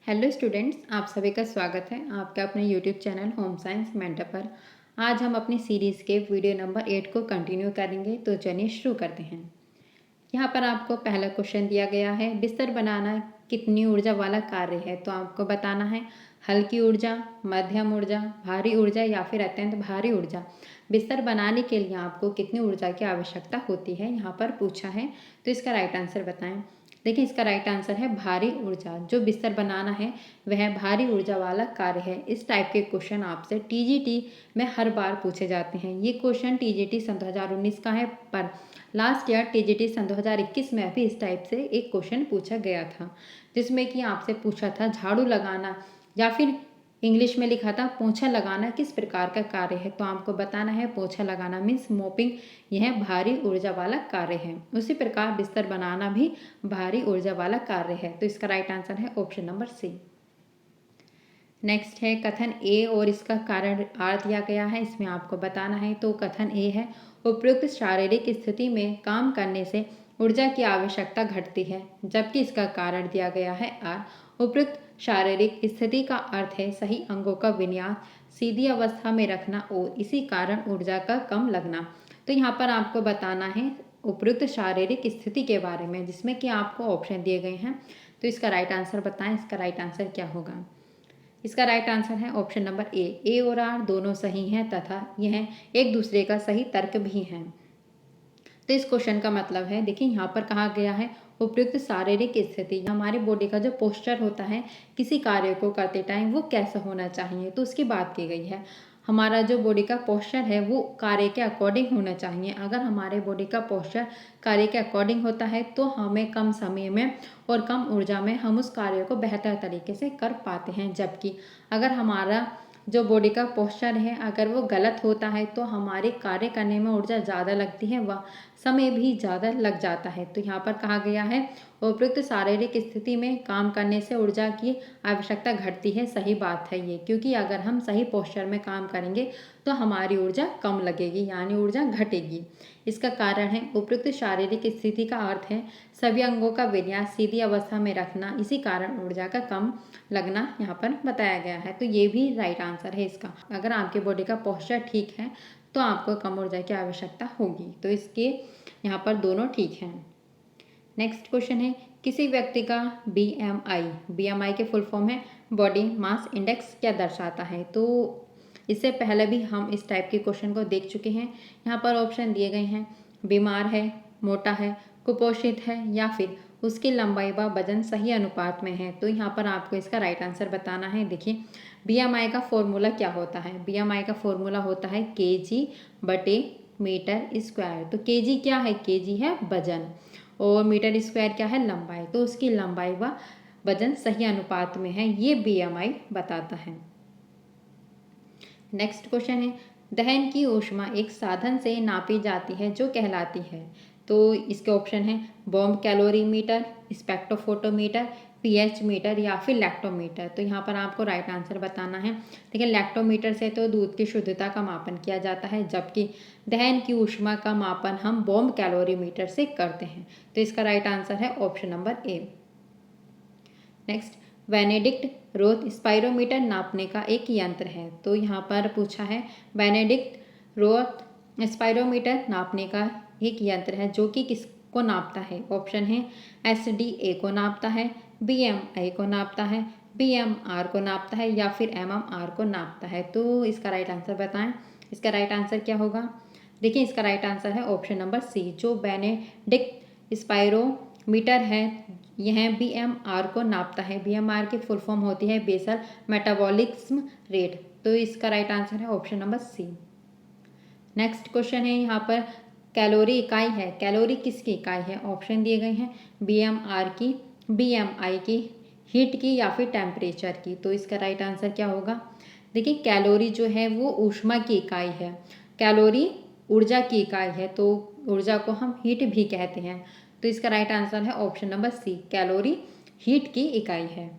Hello students, आप सभी का स्वागत है आपका अपने YouTube channel home science mentor पर। आज हम अपनी सीरीज़ के वीडियो नंबर 8 को कंटिन्यू करेंगे, तो चलिए शुरू करते हैं। यहाँ पर आपको पहला क्वेश्चन दिया गया है, बिस्तर बनाना कितनी ऊर्जा वाला कार्य है। तो आपको बताना है हल्की ऊर्जा, मध्यम ऊर्जा, भारी ऊर्जा या फिर अत्यंत भारी ऊर्जा। बिस्तर बनाने के लिए आपको कितनी ऊर्जा की आवश्यकता होती है, यहाँ पर पूछा है। तो इसका राइट आंसर बताएं। देखिए, इसका राइट आंसर है भारी ऊर्जा। जो बिस्तर बनाना है वह भारी ऊर्जा वाला कार्य है। इस टाइप के क्वेश्चन आपसे टीजीटी में हर बार पूछे जाते हैं। ये क्वेश्चन टीजीटी सन 2019 का है, पर लास्ट ईयर टीजीटी सन 2021 में भी इस टाइप से एक क्वेश्चन पूछा गया था, जिसमें कि आपसे पूछा था झाड़ू लगाना, या फिर इंग्लिश में लिखा था पोछा लगाना किस प्रकार का कार्य है। तो आपको बताना है पोछा लगाना मीन्स मोपिंग, यह भारी ऊर्जा वाला कार्य है। उसी प्रकार बिस्तर बनाना भी भारी ऊर्जा वाला कार्य है। तो इसका राइट आंसर है ऑप्शन नंबर सी। नेक्स्ट है कथन ए और इसका कारण आर दिया गया है, इसमें आपको बताना है। तो कथन ए है, उपयुक्त शारीरिक स्थिति में काम करने से ऊर्जा की आवश्यकता घटती है, जबकि इसका कारण दिया गया है आर। उपयुक्त शारीरिक स्थिति का अर्थ है सही अंगों का विन्यास, सीधी अवस्था में रखना और इसी कारण ऊर्जा का कम लगना। तो यहाँ पर आपको बताना है उपयुक्त शारीरिक स्थिति के बारे में, जिसमें कि आपको ऑप्शन दिए गए हैं। तो इसका राइट आंसर बताएं, इसका राइट आंसर क्या होगा। इसका राइट आंसर है ऑप्शन नंबर ए और आर दोनों सही हैं तथा यह एक दूसरे का सही तर्क भी है। तो इस क्वेश्चन का मतलब है, देखिए यहाँ पर कहा गया है उपयुक्त शारीरिक स्थिति, हमारी बॉडी का जो पोस्चर होता है किसी कार्य को करते टाइम वो कैसा होना चाहिए, तो उसकी बात की गई है। हमारा जो बॉडी का पोस्चर है वो कार्य के अकॉर्डिंग होना चाहिए। अगर हमारे बॉडी का पोस्चर कार्य के अकॉर्डिंग होता है तो हमें कम समय में और कम ऊर्जा में हम उस कार्य को बेहतर तरीके से कर पाते हैं। जबकि अगर हमारा जो बॉडी का पोस्चर है अगर वो गलत होता है तो हमारे कार्य करने में ऊर्जा ज़्यादा लगती है, वह समय भी ज़्यादा लग जाता है। तो यहाँ पर कहा गया है उपयुक्त शारीरिक स्थिति में काम करने से ऊर्जा की आवश्यकता घटती है। सही बात है ये, क्योंकि अगर हम सही पोस्चर में काम करेंगे तो हमारी ऊर्जा कम लगेगी, यानी ऊर्जा घटेगी। इसका कारण है उपयुक्त शारीरिक स्थिति का अर्थ है सभी अंगों का विन्यास सीधी अवस्था में रखना, इसी कारण ऊर्जा का कम लगना यहाँ पर बताया गया है। तो ये भी राइट आंसर है इसका। अगर आपके बॉडी का पोस्चर ठीक है तो आपको कम ऊर्जा की आवश्यकता होगी। तो इसके यहाँ पर दोनों ठीक हैं। नेक्स्ट क्वेश्चन है, किसी व्यक्ति का बीएमआई के फुल फॉर्म है बॉडी मास इंडेक्स क्या दर्शाता है। तो इससे पहले भी हम इस टाइप के क्वेश्चन को देख चुके हैं। यहाँ पर ऑप्शन दिए गए हैं, बीमार है, मोटा है, कुपोषित है या फिर उसकी लंबाई व वजन सही अनुपात में है। तो यहाँ पर आपको इसका राइट आंसर बताना है। देखिए, बीएमआई का फॉर्मूला क्या होता है। बीएमआई का फॉर्मूला होता है केजी बटे मीटर स्क्वायर। तो केजी क्या है, केजी है वजन और मीटर स्क्वायर क्या है, लंबाई। तो उसकी लंबाई व वजन सही अनुपात में है, ये बीएमआई बताता है। नेक्स्ट क्वेश्चन है, दहन की ऊष्मा एक साधन से नापी जाती है जो कहलाती है। तो इसके ऑप्शन है bomb calorimeter, spectrophotometer, pH meter या फिर लैक्टोमीटर। तो यहाँ पर आपको राइट आंसर बताना है। देखिए, लैक्टोमीटर से तो दूध की शुद्धता का मापन किया जाता है, जबकि दहन की ऊष्मा का मापन हम बॉम्ब कैलोरीमीटर से करते हैं। तो इसका राइट आंसर है option number A. Next, Benedict Roth spirometer नापने का एक यंत्र है। तो यहाँ पर पूछा है बेनेडिक्ट रोथ स्पाइरोमीटर नापने का एक यंत्र है जो कि किसको नापता है। ऑप्शन है एसडीए को नापता है, बीएमआई को नापता है, बीएमआर को नापता है या फिर एमएमआर को नापता है। तो इसका राइट आंसर बताएं, इसका राइट आंसर क्या होगा। देखिए, इसका राइट आंसर है ऑप्शन नंबर सी, जो बेनेडिक्ट स्पाइरोमीटर है यह बीएमआर को नापता है। बीएमआर की फुल फॉर्म होती है बेसल मेटाबॉलिज्म रेट। तो इसका राइट आंसर है option number C. Next question है, यहाँ पर कैलोरी इकाई है, कैलोरी किसकी इकाई है। ऑप्शन दिए गए हैं बीएमआर की, बीएमआई की, हीट की या फिर टेम्परेचर की। तो इसका राइट आंसर क्या होगा। देखिए, कैलोरी जो है वो ऊष्मा की इकाई है, कैलोरी ऊर्जा की इकाई है, तो ऊर्जा को हम हीट भी कहते हैं। तो इसका राइट आंसर है option number C, calorie heat की इकाई है।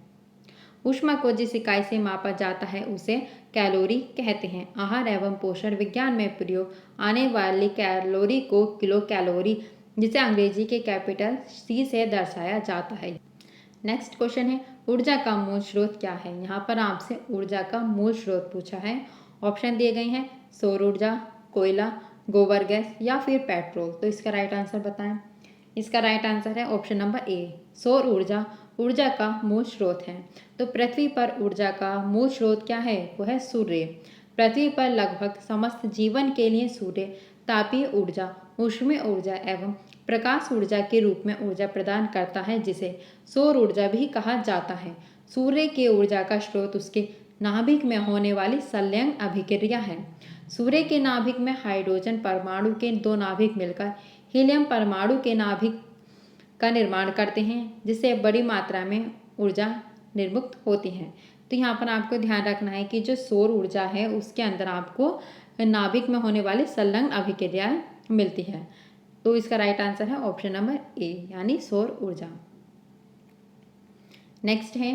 ऊष्मा को जिस इकाई से मापा जाता है उसे कैलोरी कहते हैं। आहार एवं पोषण विज्ञान में प्रयोग आने वाली कैलोरी को किलो कैलोरी, जिसे अंग्रेजी के कैपिटल सी से दर्शाया जाता है। नेक्स्ट क्वेश्चन है ऊर्जा का मूल स्रोत क्या है। यहाँ पर आपसे ऊर्जा का मूल स्रोत पूछा है। ऑप्शन दिए गए हैं सौर ऊर्जा, कोयला, गोबर गैस या फिर पेट्रोल। तो इसका राइट आंसर बताएं। इसका राइट आंसर है ऑप्शन नंबर ए, सौर ऊर्जा ऊर्जा का मूल स्रोत है। तो पृथ्वी पर ऊर्जा का मूल स्रोत क्या है, वो है सूर्य। पृथ्वी पर लगभग समस्त जीवन के लिए सूर्य तापीय ऊर्जा, ऊष्मीय ऊर्जा एवं प्रकाश ऊर्जा के रूप में ऊर्जा प्रदान करता है, जिसे सौर ऊर्जा भी कहा जाता है। सूर्य की ऊर्जा का स्रोत उसके नाभिक में होने वाली संलयन अभिक्रिया है। सूर्य के नाभिक में हाइड्रोजन परमाणु के दो नाभिक मिलकर हीलियम परमाणु के नाभिक का निर्माण करते हैं, जिससे बड़ी मात्रा में ऊर्जा निर्मुक्त होती है। तो यहाँ पर आपको ध्यान रखना है कि जो सौर ऊर्जा है उसके अंदर आपको नाभिक में होने वाली संलग्न अभिक्रियाएं मिलती है। तो इसका राइट आंसर है ऑप्शन नंबर ए, यानी सौर ऊर्जा। नेक्स्ट है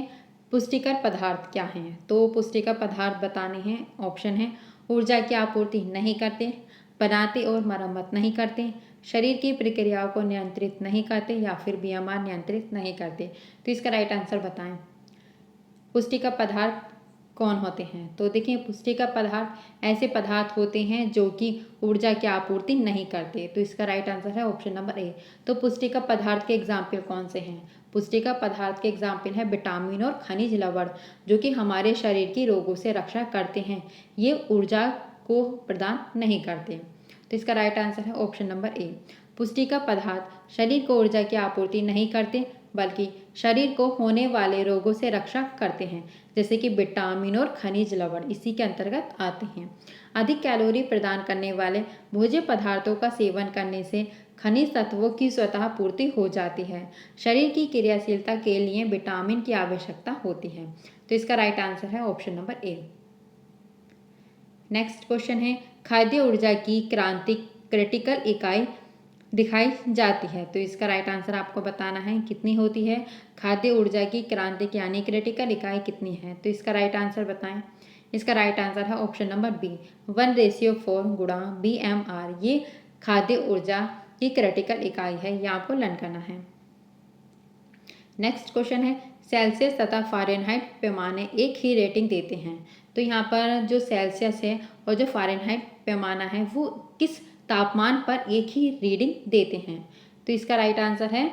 पुष्टिकर पदार्थ क्या हैं। तो पुष्टिकर पदार्थ बताने हैं। ऑप्शन है ऊर्जा की आपूर्ति नहीं करते, बनाते और मरम्मत नहीं करते, शरीर की प्रक्रियाओं को नियंत्रित नहीं करते या फिर बीएमआर नियंत्रित नहीं करते। तो इसका राइट आंसर बताएं। पुष्टिकर पदार्थ कौन होते हैं। तो देखिए पुष्टिकर पदार्थ ऐसे पदार्थ होते हैं जो कि ऊर्जा की आपूर्ति नहीं करते। तो इसका राइट आंसर है ऑप्शन नंबर ए। तो पुष्टिकर पदार्थ के एग्जाम्पल कौन से हैं। पुष्टिकर पदार्थ के एग्जाम्पल है विटामिन और खनिज लवण, जो कि हमारे शरीर की रोगों से रक्षा करते हैं। ये ऊर्जा को प्रदान नहीं करते। तो इसका राइट आंसर है ऑप्शन नंबर ए। पुष्टिकर पदार्थ शरीर को ऊर्जा की आपूर्ति नहीं करते, बल्कि शरीर को होने वाले रोगों से रक्षा करते हैं, जैसे कि विटामिन और खनिज लवण इसी के अंतर्गत आते हैं। अधिक कैलोरी प्रदान करने वाले भोज्य पदार्थों का सेवन करने से खनिज तत्वों की स्वतः पूर्ति हो जाती है। शरीर की क्रियाशीलता के लिए विटामिन की आवश्यकता होती है। तो इसका राइट आंसर है option number A. Next question है खाद्य ऊर्जा की क्रांति क्रिटिकल इकाई दिखाई जाती है। तो इसका राइट आंसर आपको बताना है कितनी होती है। खाद्य ऊर्जा की क्रांतिक यानी क्रिटिकल इकाई कितनी है। तो इसका राइट आंसर बताएं। इसका राइट आंसर है ऑप्शन नंबर बी, 1:4 गुणा BMR। ये खाद्य ऊर्जा की क्रिटिकल इकाई है, ये आपको लर्न करना है। नेक्स्ट क्वेश्चन है सेल्सियस तथा फ़ारेनहाइट पैमाने एक ही रेटिंग देते हैं। तो यहाँ पर जो सेल्सियस है और जो फ़ारेनहाइट पैमाना है वो किस तापमान पर एक ही रीडिंग देते हैं। तो इसका राइट आंसर है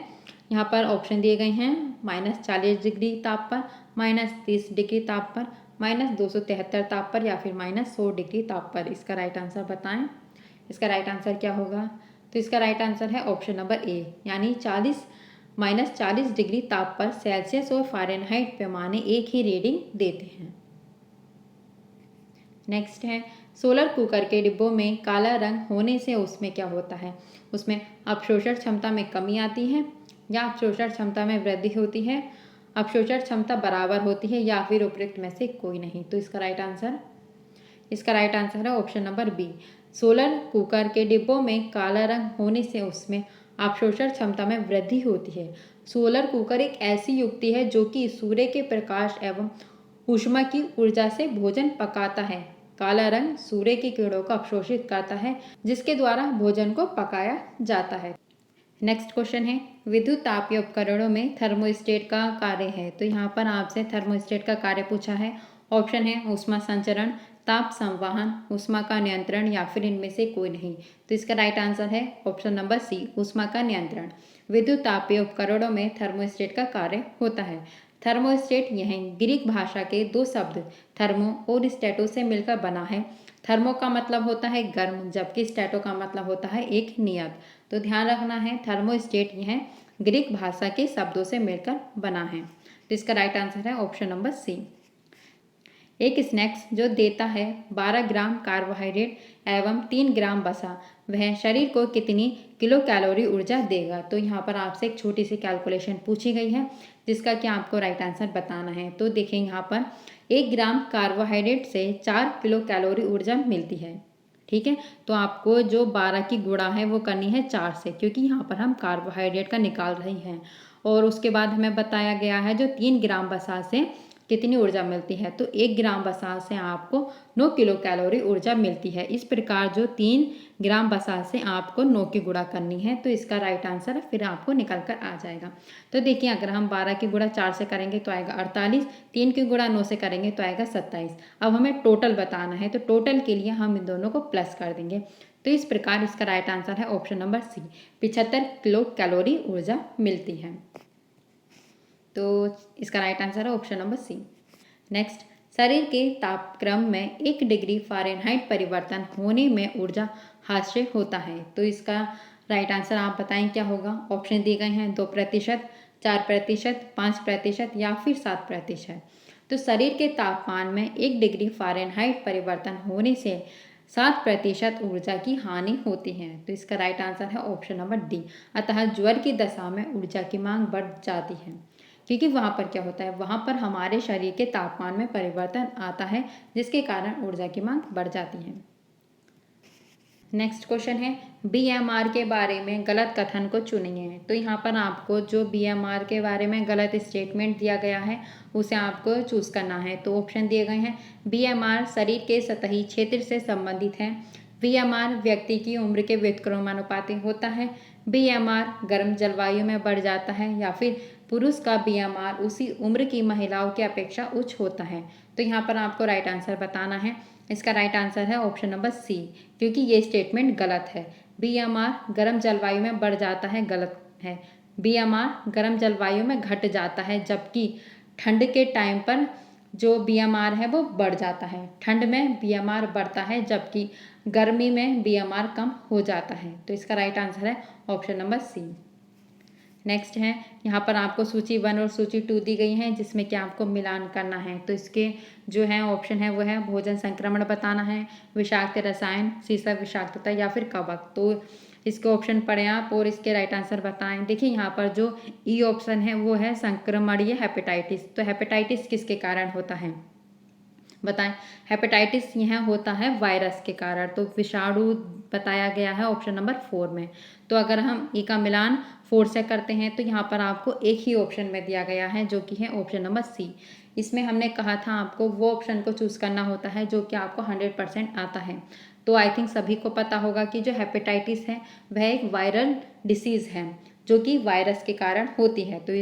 यहाँ पर ऑप्शन दिए गए हैं -40 डिग्री ताप पर, -30 डिग्री ताप पर, -273 ताप पर या फिर -100 डिग्री ताप पर। इसका राइट आंसर बताएं। इसका राइट आंसर क्या होगा। तो इसका राइट आंसर है ऑप्शन नंबर ए, यानी -40 डिग्री ताप पर सेल्सियस और फ़ारेनहाइट पैमाने एक ही रीडिंग देते हैं। नेक्स्ट है सोलर कुकर के डिब्बों में काला रंग होने से उसमें क्या होता है। उसमें अवशोषण क्षमता में कमी आती है या अवशोषण क्षमता में वृद्धि होती है, अवशोषण क्षमता बराबर होती है या फिर उपयुक्त में से कोई नहीं। तो इसका राइट आंसर है option number B, solar cooker के डिब्बों में काला रंग होने से उसमें अवशोषण क्षमता में वृद्धि होती है। सोलर कुकर एक ऐसी युक्ति है जो कि सूर्य के प्रकाश एवं ऊष्मा की ऊर्जा से भोजन पकाता है। काला रंग सूर्य की किरणों को अवशोषित करता है, जिसके द्वारा भोजन को पकाया जाता है। नेक्स्ट क्वेश्चन है विद्युत तापीय उपकरणों में थर्मोस्टेट का कार्य है। तो यहाँ पर आपसे थर्मोस्टेट का कार्य पूछा है। ऑप्शन है ऊष्मा संचरण, ताप संवहन, ऊष्मा का नियंत्रण या फिर इनमें से कोई नहीं। तो इसका राइट आंसर है ऑप्शन नंबर सी, ऊष्मा का नियंत्रण। विद्युत तापीय उपकरणों में थर्मोस्टेट का कार्य होता है। थर्मोस्टेट यह ग्रीक भाषा के दो शब्द थर्मो और स्टेटो से मिलकर बना है। थर्मो का मतलब होता है गर्म, जबकि स्टेटो का मतलब होता है एक नियत। तो ध्यान रखना है थर्मोस्टेट यह ग्रीक भाषा के शब्दों से मिलकर बना है। तो इसका राइट आंसर है ऑप्शन नंबर सी। एक स्नैक्स जो देता है 12 ग्राम कार्बोहाइड्रेट एवं 3 ग्राम वसा, वह शरीर को कितनी किलो कैलोरी ऊर्जा देगा। तो यहाँ पर आपसे एक छोटी सी कैलकुलेशन पूछी गई है, जिसका कि आपको राइट आंसर बताना है। तो देखें यहाँ पर 1 ग्राम कार्बोहाइड्रेट से 4 किलो कैलोरी ऊर्जा मिलती है। ठीक है, तो आपको जो 12 की गुणा है वो करनी है 4 से, क्योंकि यहाँ पर हम कार्बोहाइड्रेट का निकाल रहे हैं। और उसके बाद हमें बताया गया है जो 3 ग्राम वसा से कितनी ऊर्जा मिलती है, तो 1 ग्राम वसा से आपको 9 किलो कैलोरी ऊर्जा मिलती है। इस प्रकार जो 3 ग्राम वसा से आपको 9 की गुणा करनी है, तो इसका राइट आंसर फिर आपको निकल कर आ जाएगा। तो देखिए अगर हम 12 की गुणा 4 से करेंगे तो आएगा 48, 3 की गुणा 9 से करेंगे तो आएगा 27। अब हमें टोटल बताना है, तो टोटल के लिए हम इन दोनों को प्लस कर देंगे। तो इस प्रकार इसका राइट आंसर है option number C, 75 kilo calorie ऊर्जा मिलती है। तो इसका राइट आंसर है ऑप्शन नंबर सी। नेक्स्ट, शरीर के तापक्रम में 1 डिग्री फ़ारेनहाइट परिवर्तन होने में ऊर्जा ह्रास होता है। तो इसका राइट आंसर आप बताएं क्या होगा। ऑप्शन दिए गए हैं 2%, 4%, 5% या फिर 7%। तो शरीर के तापमान में 1 डिग्री फ़ारेनहाइट परिवर्तन होने से 7% ऊर्जा की हानि होती है। तो इसका राइट आंसर है ऑप्शन नंबर डी। अतः ज्वर की दशा में ऊर्जा की मांग बढ़ जाती है, क्योंकि वहाँ पर क्या होता है, वहाँ पर हमारे शरीर के तापमान में परिवर्तन आता है, जिसके कारण ऊर्जा की मांग बढ़ जाती है। नेक्स्ट क्वेश्चन है, बीएमआर के बारे में गलत कथन को चुनिए। तो यहाँ पर आपको जो बीएमआर के बारे में गलत स्टेटमेंट दिया गया है उसे आपको चूज करना है। तो ऑप्शन दिए गए हैं, बीएमआर शरीर के सतही क्षेत्र से संबंधित है, बीएमआर व्यक्ति की उम्र के व्युत्क्रमानुपाती होता है, बीएमआर गर्म जलवायु में बढ़ जाता है, या फिर पुरुष का बीएमआर उसी उम्र की महिलाओं की अपेक्षा उच्च होता है। तो यहाँ पर आपको राइट आंसर बताना है। इसका राइट आंसर है ऑप्शन नंबर सी, क्योंकि ये स्टेटमेंट गलत है। बीएमआर गर्म जलवायु में बढ़ जाता है, गलत है। बीएमआर गर्म जलवायु में घट जाता है, जबकि ठंड के टाइम पर जो बीएमआर है वो बढ़ जाता है। ठंड में बीएमआर बढ़ता है, जबकि गर्मी में बीएमआर कम हो जाता है। तो इसका राइट आंसर है ऑप्शन नंबर सी। नेक्स्ट है, यहाँ पर आपको सूची 1 और सूची 2 दी गई है, जिसमें कि आपको मिलान करना है। तो इसके जो है ऑप्शन है वो है भोजन संक्रमण बताना है, विषाक्त रसायन, सीसा विषाक्तता या फिर कवक। तो इसके ऑप्शन पढ़ें आप और इसके राइट आंसर बताएं। देखिए यहाँ पर जो ई ऑप्शन है वो है संक्रमणीय हेपेटाइटिस। तो हेपेटाइटिस किसके कारण होता है बताएं। हेपेटाइटिस यह होता है वायरस के कारण। तो विषाणु बताया गया है ऑप्शन नंबर 4 में। तो अगर हम ई का मिलान 4 से करते हैं तो यहाँ पर आपको एक ही ऑप्शन में दिया गया है, जो कि है ऑप्शन नंबर सी। इसमें हमने कहा था आपको वो ऑप्शन को चूज करना होता है जो कि आपको 100% आता है। तो आई थिंक सभी को पता होगा कि जो हेपेटाइटिस है वह एक वायरल डिसीज है, जो कि वायरस के कारण होती है। तो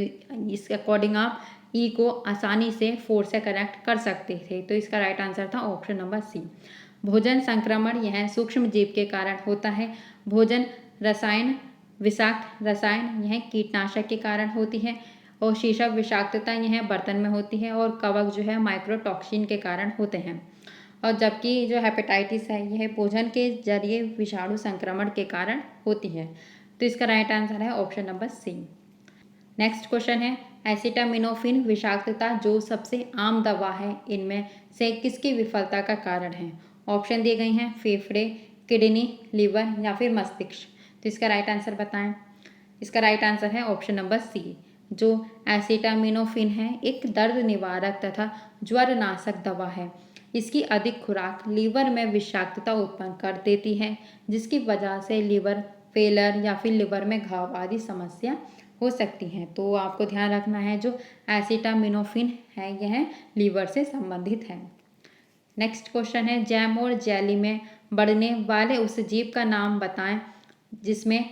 इसके अकॉर्डिंग आप ई को आसानी से 4 से कनेक्ट कर सकते थे। तो इसका राइट आंसर था ऑप्शन नंबर सी। भोजन संक्रमण यह सूक्ष्म जीव के कारण होता है। भोजन रसायन विषाक्त रसायन यह कीटनाशक के कारण होती है। और शीशा विषाक्तता यह बर्तन में होती है। और कवक जो है माइक्रोटॉक्सिन के कारण होते हैं। और जबकि जो हेपेटाइटिस है यह भोजन के जरिए विषाणु संक्रमण के कारण होती है। तो इसका राइट आंसर है option number C. Next question है, एसिटामिनोफेन विषाक्तता जो सबसे आम दवा है इनमें से किसकी विफलता का कारण है। ऑप्शन दिए गए हैं फेफड़े, किडनी, लीवर या फिर मस्तिष्क। तो इसका राइट आंसर बताएं। इसका राइट आंसर है ऑप्शन नंबर सी। जो एसिटामिनोफेन है एक दर्द निवारक तथा ज्वरनाशक दवा है। इसकी अधिक खुराक लीवर में विषाक्तता उत्पन्न कर देती है, जिसकी वजह से लीवर फेलर या फिर लीवर में घाव आदि समस्या हो सकती हैं। तो आपको ध्यान रखना है जो एसिटामिनोफेन है यह लीवर से संबंधित है। नेक्स्ट क्वेश्चन है, जैम और जेली में बढ़ने वाले उस जीव का नाम बताएं जिसमें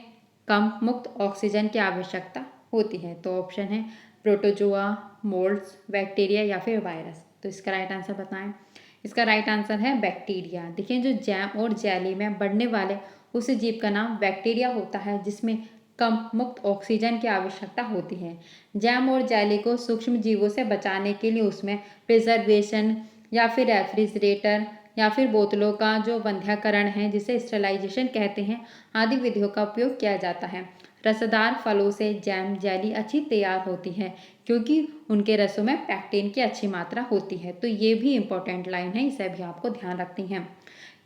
कम मुक्त ऑक्सीजन की आवश्यकता होती है। तो ऑप्शन है प्रोटोजोआ, मोल्ड्स, बैक्टीरिया या फिर वायरस। तो इसका राइट आंसर बताएं। इसका राइट आंसर है बैक्टीरिया। देखिए जो जैम और जेली में बढ़ने वाले उस जीव का नाम बैक्टीरिया होता है, जिसमें कम मुक्त ऑक्सीजन की आवश्यकता होती है। जैम और जेली को सूक्ष्म जीवों से बचाने के लिए उसमें प्रिजर्वेशन या फिर रेफ्रिजरेटर या फिर बोतलों का जो बंध्याकरण है जिसे स्टरलाइजेशन कहते हैं आदि विधियों का उपयोग किया जाता है। रसदार फलों से जैम जेली अच्छी तैयार होती है, क्योंकि उनके रसों में पैक्टिन की अच्छी मात्रा होती है। तो ये भी इंपॉर्टेंट लाइन है, इसे भी आपको ध्यान रखनी है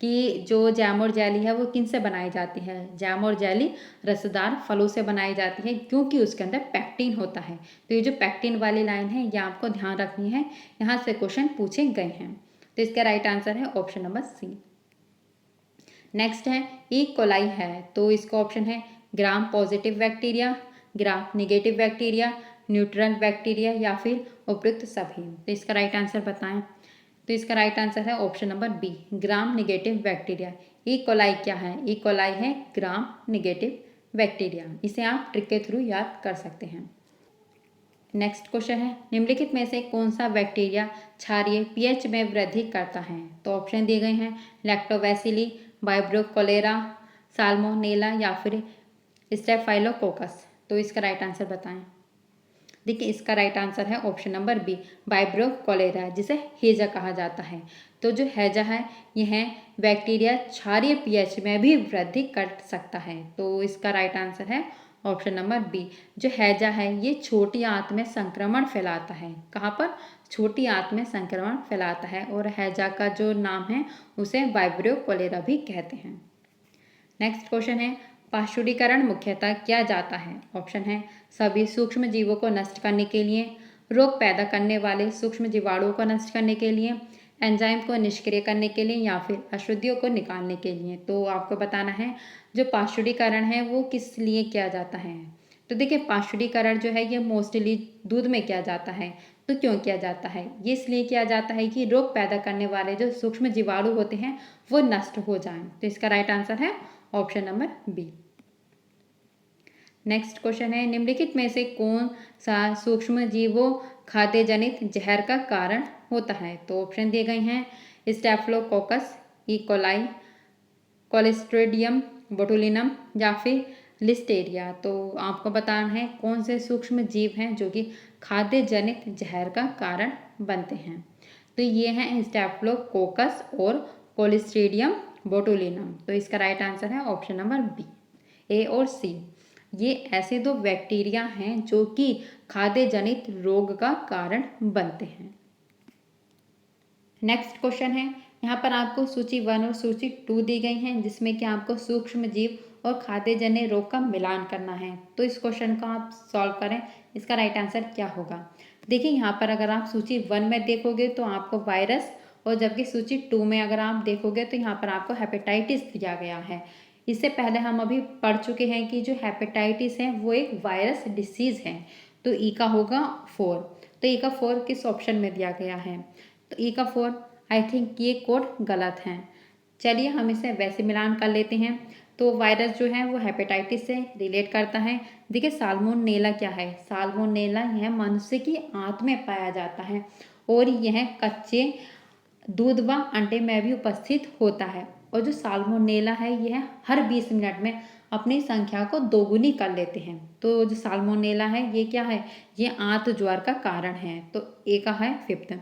कि जो जैम और जेली है वो किन से बनाई जाती है। जैम और जेली रसदार फलों से बनाई जाती है, क्योंकि उसके अंदर पैक्टिन होता है। तो ये जो पैक्टिन वाली लाइन है ये आपको ध्यान रखनी है, यहाँ से क्वेश्चन पूछे गए हैं। तो इसका राइट आंसर है ऑप्शन नंबर सी। नेक्स्ट है ई कोलाई है। तो इसका ऑप्शन है ग्राम पॉजिटिव बैक्टीरिया, ग्राम निगेटिव बैक्टीरिया, न्यूट्रल बैक्टीरिया या फिर उपयुक्त सभी। तो इसका राइट आंसर बताएं। तो इसका राइट आंसर है option number B, gram negative bacteria. E coli क्या है? ई कोलाई है ग्राम निगेटिव बैक्टीरिया। इसे आप ट्रिक के थ्रू याद कर सकते हैं। नेक्स्ट क्वेश्चन है, निम्नलिखित में से कौन सा बैक्टीरिया क्षारीय पीएच में वृद्धि करता है? तो ऑप्शन दिए गए हैं लैक्टोबैसिली, वाइब्रो कोलेरा, साल्मोनेला या फिर स्टेफाइलोकोकस। तो इसका राइट आंसर बताएं। देखिए इसका राइट आंसर है option number B, vibrio cholera, जिसे हेजा कहा जाता है। तो जो हैजा है यह बैक्टीरिया क्षारीय पीएच में भी वृद्धि कर सकता है। तो इसका राइट आंसर है ऑप्शन नंबर बी। जो हैजा है ये छोटी आंत में संक्रमण फैलाता है। कहाँ पर? छोटी आंत में संक्रमण फैलाता है और हैजा का जो नाम है उसे वाइब्रो कोलेरा भी कहते हैं। नेक्स्ट क्वेश्चन है, पार्श्वीकरण मुख्यतः किया जाता है? ऑप्शन है सभी सूक्ष्म जीवों को नष्ट करने के लिए, रोग पैदा करने वाले सूक्ष्म जीवाणुओं को नष्ट करने के लिए, एंजाइम को निष्क्रिय करने के लिए या फिर अशुद्धियों को निकालने के लिए। तो आपको बताना है जो पार्श्वीकरण है वो किस लिए किया जाता है। तो देखिए पार्श्वीकरण जो है ये मोस्टली दूध में किया जाता है। तो क्यों किया जाता है? ये इसलिए किया जाता है कि रोग पैदा करने वाले जो सूक्ष्म जीवाणु होते हैं वो नष्ट हो जाएं। तो इसका राइट आंसर है option number B. Next question है, निम्नलिखित में से कौन सा सूक्ष्म जीवों खाद्य जनित जहर का कारण होता है? तो ऑप्शन दिए गए हैं staphylococcus, E coli, Clostridium botulinum या फिर लिस्टेरिया। तो आपको बताना है कौन से सूक्ष्म जीव हैं जो कि खाद्य जनित जहर का कारण बनते हैं। तो ये हैं स्टेफिलोकोकस और क्लोस्ट्रिडियम बोटुलिनम। तो इसका राइट आंसर है ऑप्शन नंबर बी, ए और सी। ये ऐसे दो बैक्टीरिया हैं जो कि खाद्य जनित रोग का कारण बनते हैं। नेक्स्ट क्वेश्चन है, यहाँ पर आपको सूची 1 और सूची 2 दी गई हैं जिसमें कि आपको सूक्ष्म जीव और खाद्य जन्य रोग का मिलान करना है। तो इस क्वेश्चन को आप सॉल्व करें, इसका राइट आंसर क्या होगा। देखिए यहाँ पर अगर आप सूची 1 में देखोगे तो आपको वायरस, और जबकि सूची 2 में अगर आप देखोगे तो यहाँ पर आपको हेपेटाइटिस दिया गया है। इससे पहले हम अभी पढ़ चुके हैं कि जो हेपेटाइटिस है वो एक वायरस डिसीज़ है। तो ई का होगा 4। तो ई का 4 किस ऑप्शन में दिया गया है? तो ई का 4 आई थिंक ये कोड गलत है। चलिए हम इसे वैसे मिलान कर लेते हैं। तो वायरस जो है वो हेपेटाइटिस से रिलेट करता है। देखिए साल्मोनेला क्या है? साल्मोनेला यह मनुष्य की आंत में पाया जाता है और यह कच्चे दूध व अंडे में भी उपस्थित होता है। और जो साल्मोनेला है यह हर 20 मिनट में अपनी संख्या को दोगुनी कर लेते हैं। तो जो साल्मोनेला है ये क्या है? ये आंत ज्वर का कारण है। तो ए का है 5th।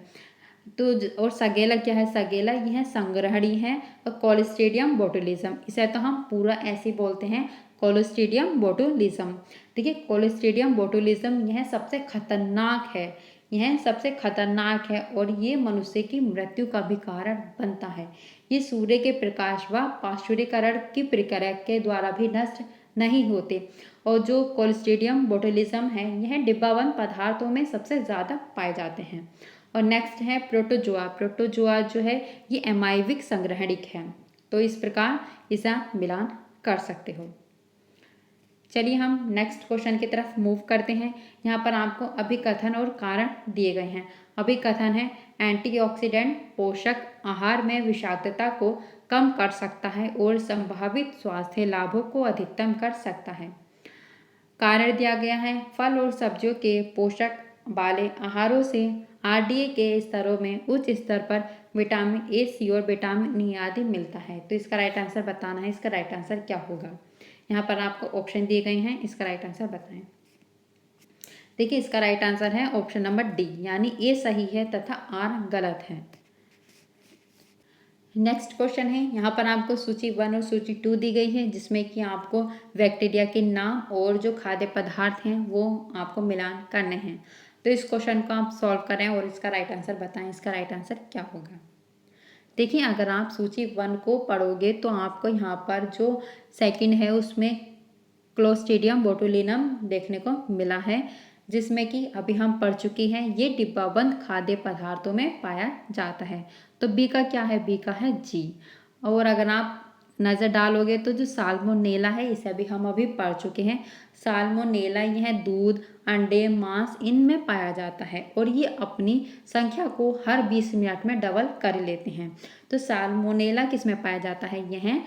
तो और सगेला क्या है? सगेला यह संग्रहणी है। और क्लोस्ट्रिडियम बोटुलिज्म, इसे तो हम पूरा ऐसे बोलते हैं क्लोस्ट्रिडियम बोटुलिज्म। देखिए क्लोस्ट्रिडियम बोटुलिज्म यह सबसे खतरनाक है, यह सबसे खतरनाक है और ये मनुष्य की मृत्यु का भी कारण बनता है। ये सूर्य के प्रकाश व पार्श्वीकरण की प्रक्रिया के द्वारा भी नष्ट नहीं होते। और जो क्लोस्ट्रिडियम बोटुलिज्म है यह डिब्बाबंद पदार्थों में सबसे ज़्यादा पाए जाते हैं। और नेक्स्ट है प्रोटोजोआ। प्रोटोजोआ जो है ये एमाइविक संग्रहणिक है। तो इस प्रकार इसे मिलान कर सकते हो। चलिए हम नेक्स्ट क्वेश्चन की तरफ मूव करते हैं। यहाँ पर आपको अभिकथन और कारण दिए गए हैं। अभिकथन है एंटीऑक्सीडेंट पोषक आहार में विषाक्तता को कम कर सकता है और संभावित स्वास्थ्य लाभों को अधिकतम कर सकता है। कारण दिया गया है फल और सब्जियों के पोषक वाले आहारों से आरडीए के स्तरों में उच्च स्तर पर विटामिन ए, सी और विटामिन ई आदि मिलता है। तो इसका राइट आंसर बताना है। इसका राइट आंसर क्या होगा? यहाँ पर आपको ऑप्शन दिए गए हैं, इसका राइट आंसर बताएं। देखिए इसका राइट आंसर है ऑप्शन नंबर डी, यानी ए सही है तथा आर गलत है। नेक्स्ट क्वेश्चन है, यहाँ पर आपको सूची 1 और सूची 2 दी गई है जिसमें कि आपको बैक्टीरिया के नाम और जो खाद्य पदार्थ हैं वो आपको मिलान करने हैं। तो इस क्वेश्चन को आप सॉल्व करें और इसका राइट आंसर बताएं। इसका राइट आंसर क्या होगा? देखिए अगर आप सूची 1 को पढ़ोगे तो आपको यहाँ पर जो सेकंड है उसमें क्लोस्ट्रिडियम बोटुलिनम देखने को मिला है, जिसमें कि अभी हम पढ़ चुके हैं ये डिब्बाबंद खाद्य पदार्थों में पाया जाता है। तो बी का क्या है? बी का है जी। और अगर आप नज़र डालोगे तो जो साल्मोनेला है इसे भी हम अभी पढ़ चुके हैं। साल्मोनेला यह दूध, अंडे, मांस इनमें पाया जाता है और ये अपनी संख्या को हर 20 मिनट में डबल कर लेते हैं। तो साल्मोनेला किस में पाया जाता है? यह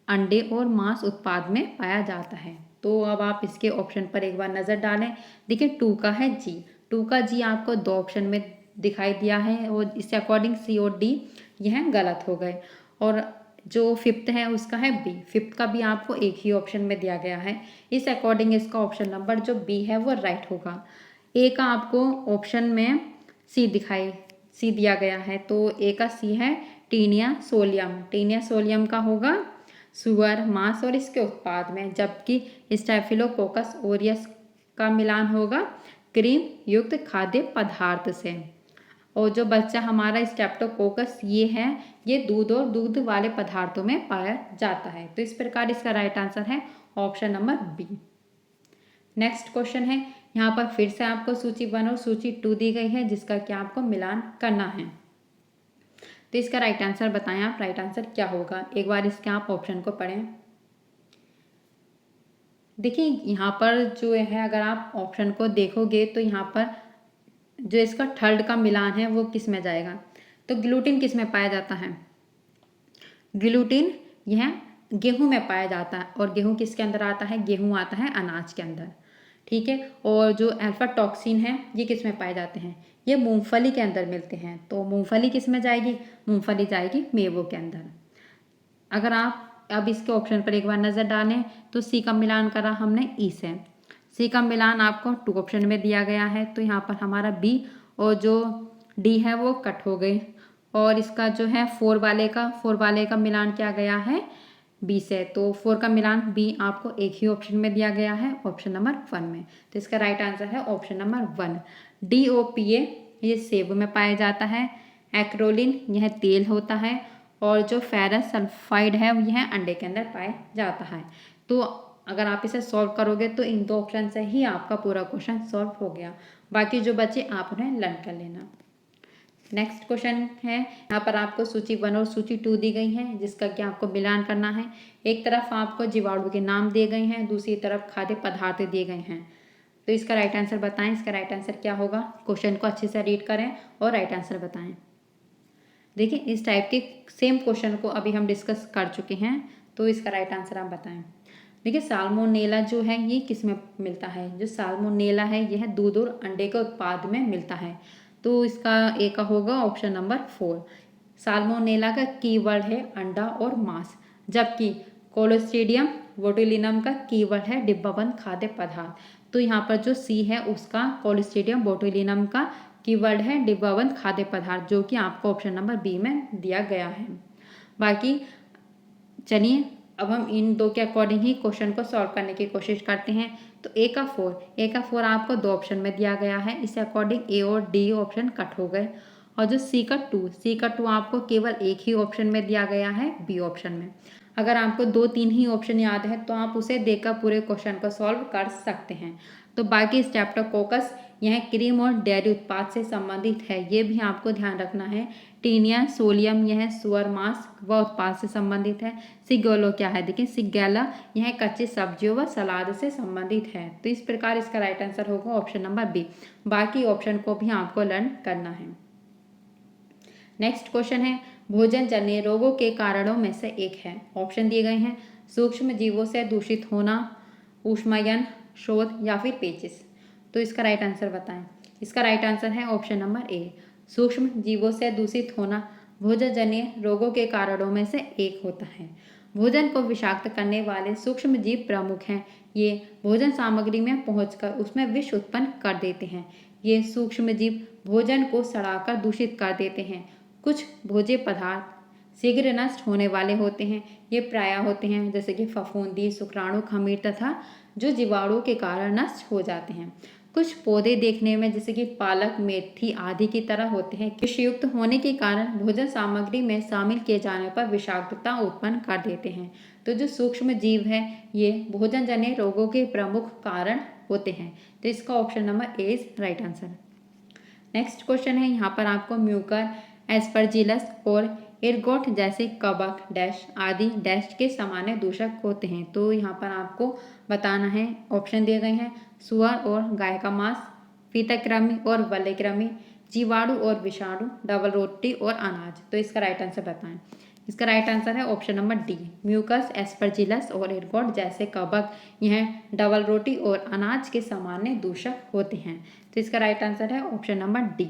अंडे और मांस उत्पाद में पाया जाता है। तो अब आप इसके ऑप्शन पर एक बार नज़र डालें। देखिए 2 का है जी, 2 का जी आपको 2 ऑप्शन में दिखाई दिया है और इससे अकॉर्डिंग सी और डी यह गलत हो गए। और जो 5th है उसका है बी, 5th का भी आपको एक ही ऑप्शन में दिया गया है। इस अकॉर्डिंग इसका ऑप्शन नंबर जो बी है वो राइट होगा। ए का आपको ऑप्शन में सी दिया गया है, तो ए का सी है टीनिया सोलियम। टीनिया सोलियम का होगा सुअर, मांस और इसके उत्पाद में, जबकि स्टेफिलोकोकस ओरियस का मिलान होगा क्रीम युक्त खाद्य पदार्थ से। और जो बच्चा हमारा स्टेप्टोकोकस ये है, ये दूध और दूध वाले पदार्थों में पाया जाता है। तो इस प्रकार इसका राइट आंसर है option number B. Next question है, यहाँ पर फिर से आपको सूची 1 और सूची 2 दी गई है जिसका क्या आपको मिलान करना है। तो इसका राइट आंसर बताएं आप, राइट आंसर क्या होगा। एक बार इसके आप ऑप्शन को पढ़ें। देखिए यहाँ पर जो है, अगर आप ऑप्शन को देखोगे तो यहाँ पर जो इसका थर्ड का मिलान है वो किस में जाएगा? तो ग्लूटीन किस में पाया जाता है? ग्लूटीन यह गेहूं में पाया जाता है। और गेहूं किसके अंदर आता है? गेहूं आता है अनाज के अंदर, ठीक है। और जो अल्फा टॉक्सिन है ये किस में पाए जाते हैं? ये मूंगफली के अंदर मिलते हैं। तो मूंगफली किस में जाएगी? मूंगफली जाएगी मेवों के अंदर। अगर आप अब इसके ऑप्शन पर एक बार नज़र डालें तो सी का मिलान करा हमने ई से। सी का मिलान आपको 2 ऑप्शन में दिया गया है, तो यहाँ पर हमारा बी और जो डी है वो कट हो गई। और इसका जो है 4 वाले का मिलान किया गया है बी से। तो 4 का मिलान बी आपको एक ही ऑप्शन में दिया गया है, ऑप्शन नंबर 1 में। तो इसका राइट आंसर है ऑप्शन नंबर 1। DOPA ये सेब में पाया जाता है। एक्रोलिन यह तेल होता है। और जो फेरस सल्फाइड है यह अंडे के अंदर पाया जाता है। तो अगर आप इसे सॉल्व करोगे तो इन 2 ऑप्शन से ही आपका पूरा क्वेश्चन सॉल्व हो गया। बाकी जो बचे आप उन्हें लर्न कर लेना। नेक्स्ट क्वेश्चन है, यहाँ पर आपको सूची 1 और सूची 2 दी गई है जिसका कि आपको मिलान करना है। एक तरफ आपको जीवाणु के नाम दिए गए हैं, दूसरी तरफ खाद्य पदार्थ दिए गए हैं। तो इसका राइट आंसर बताएं। इसका राइट आंसर क्या होगा? क्वेश्चन को अच्छे से रीड करें और राइट आंसर बताएं। देखिए इस टाइप के सेम क्वेश्चन को अभी हम डिस्कस कर चुके हैं, तो इसका राइट आंसर आप बताएं। देखिए साल्मोनेला जो है ये किस में मिलता है? जो साल्मोनेला है यह दूध और अंडे के उत्पाद में मिलता है। तो इसका ए का होगा ऑप्शन नंबर 4। साल्मोनेला का कीवर्ड है अंडा और मांस, जबकि कोलोस्ट्रीडियम बोटुलिनम का कीवर्ड है डिब्बाबंद खाद्य पदार्थ। तो यहाँ पर जो सी है उसका कोलोस्ट्रीडियम बोटुलिनम का कीवर्ड है डिब्बाबंद खाद्य पदार्थ, जो कि आपको ऑप्शन नंबर बी में दिया गया है। बाकी चलिए अब हम इन 2 के अकॉर्डिंग ही क्वेश्चन को सॉल्व करने की कोशिश करते हैं। तो ए का 4 आपको 2 ऑप्शन में दिया गया है, इस अकॉर्डिंग ए और डी ऑप्शन कट हो गए। और जो सी का 2 आपको केवल एक ही ऑप्शन में दिया गया है, बी ऑप्शन में। अगर आपको 2-3 ही ऑप्शन याद है तो आप उसे देकर पूरे क्वेश्चन को सॉल्व कर सकते हैं। तो बाकी स्टेप्टोकोकस यह क्रीम और डेयरी उत्पाद से संबंधित है, ये भी आपको ध्यान रखना है। टीनिया सोलियम यह सुअर मांस व उत्पाद से संबंधित है। सिगेलो क्या है? देखिए सिगेला यह कच्ची सब्जियों व सलाद से संबंधित है। तो इस प्रकार इसका राइट आंसर होगा ऑप्शन नंबर बी। बाकी ऑप्शन को भी आपको लर्न करना है। नेक्स्ट क्वेश्चन है, भोजन जन्य रोगों के कारणों में से एक है। ऑप्शन दिए गए हैं, सूक्ष्म जीवों से दूषित होना, ऊष्मायन, शोथ या फिर पेचिश। तो इसका राइट आंसर बताएं। इसका राइट आंसर है ऑप्शन नंबर ए। सूक्ष्म जीवों से दूषित होना भोजन जन्य रोगों के कारणों में से एक होता है। भोजन को विषाक्त करने वाले सूक्ष्म जीव प्रमुख हैं। ये भोजन सामग्री में पहुंचकर उसमें विष उत्पन्न कर देते हैं। ये सूक्ष्म जीव भोजन को सड़ाकर दूषित कर देते हैं। कुछ भोज्य पदार्थ शीघ्र नष्ट होने वाले होते हैं। ये प्रायः होते हैं जैसे कि फफूंदी, शुक्राणु, खमीर तथा जो जीवाणु के कारण नष्ट हो जाते हैं। कुछ पौधे देखने में जैसे कि पालक, मेथी आदि की तरह होते हैं, विषयुक्त होने के कारण भोजन सामग्री में शामिल किए जाने पर विषाक्तता उत्पन्न कर देते हैं। तो जो सूक्ष्म जीव है ये भोजन जन्य रोगों के प्रमुख कारण होते हैं। तो इसका option number A is right answer. Next question है, यहाँ पर आपको म्यूकर, एस्परजिलस और एर्गोट जैसे कवक डैश आदि डैश के सामान्य दूषक होते हैं। तो यहाँ पर आपको बताना है, ऑप्शन दिए गए हैं सुअर और गाय का मांस, फीतकृमि और वलयकृमि, जीवाणु और विषाणु, डबल रोटी और अनाज। तो इसका राइट आंसर बताएं। इसका राइट आंसर है option number D, mucus aspergillus और एर्गोट जैसे कवक यह डबल रोटी और अनाज के सामान्य दूषक होते हैं। तो इसका राइट आंसर है option number D,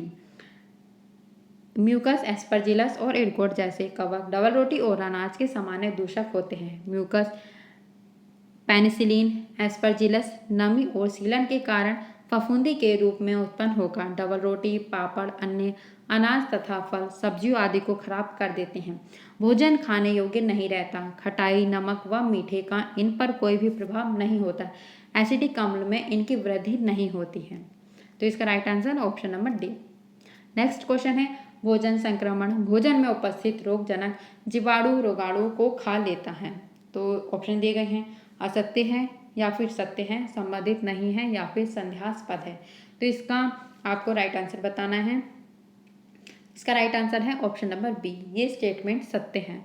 mucus aspergillus और एर्गोट जैसे कवक डबल रोटी और अनाज के सामान्य दूषक होते हैं। म्यूकस पेनिसिलिन एस्परजिलस नमी और सीलन के कारण फफूंदी के रूप में उत्पन्न होकर डबल रोटी, पापड़, अन्य अनाज तथा फल, सब्जियों आदि को खराब कर देते हैं। भोजन खाने योग्य नहीं रहता। खटाई, नमक व मीठे का इन पर कोई भी प्रभाव नहीं होता। एसिडिक अम्ल में इनकी वृद्धि नहीं होती है। तो इसका right answer option number D. Next question है भोजन संक्रमण भोजन में उपस्थित रोगजनक जीवाणु रोगाणु को खा लेता है। तो ऑप्शन दिए गए हैं असत्य है या फिर सत्य है, संबंधित नहीं है या फिर संदेहास्पद है। तो इसका आपको राइट आंसर बताना है। इसका राइट आंसर है ऑप्शन नंबर बी, ये स्टेटमेंट सत्य है।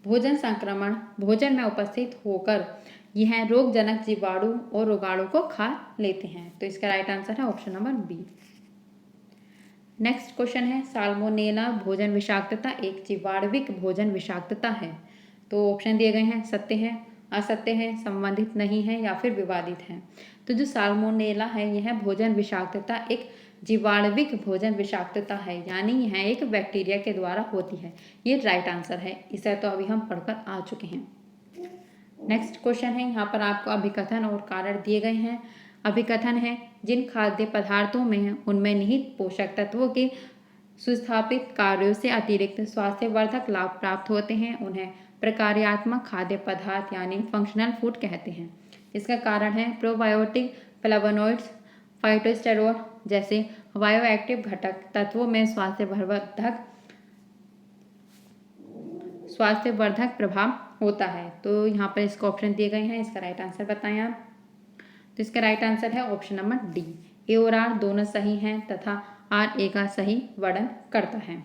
भोजन संक्रमण भोजन में उपस्थित होकर यह रोगजनक जीवाणु और रोगाणु को खा लेते हैं। तो इसका राइट आंसर है option number B. Next question है साल्मोनेला भोजन विषाक्तता एक जीवाणुविक भोजन विषाक्तता है। तो ऑप्शन दिए गए हैं सत्य है, असत्य है, संबंधित नहीं है या फिर विवादित है। तो जो साल्मोनेला है यह भोजन विषाक्तता एक जीवाणुविक भोजन विषाक्तता है, यानी यह एक बैक्टीरिया के द्वारा होती है। ये राइट आंसर है। इसे तो अभी हम पढ़कर आ चुके हैं। नेक्स्ट क्वेश्चन है, यहाँ पर आपको अभिकथन और कारण दिए गए हैं। अभिकथन है जिन खाद्य पदार्थों में उनमें निहित पोषक तत्वों के सुस्थापित कार्यों से अतिरिक्त स्वास्थ्यवर्धक लाभ प्राप्त होते हैं उन्हें प्रकार्यात्मक खाद्य पदार्थ यानी फंक्शनल फूड कहते हैं। इसका कारण है प्रोबायोटिक, फ्लेवोनोइड्स, फाइटोस्टेरोल जैसे बायोएक्टिव घटक तत्वों में स्वास्थ्यवर्धक प्रभाव होता है। तो यहाँ पर इसका ऑप्शन दिए गए हैं। इसका राइट आंसर बताएं आप। तो इसका राइट आंसर है ऑप्शन नंबर डी, ए और आर दोनों सही हैं तथा आर ए का सही वर्णन करता है।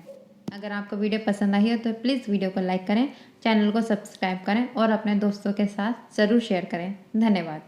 अगर आपको वीडियो पसंद आई हो तो प्लीज़ वीडियो को लाइक करें, चैनल को सब्सक्राइब करें और अपने दोस्तों के साथ ज़रूर शेयर करें। धन्यवाद।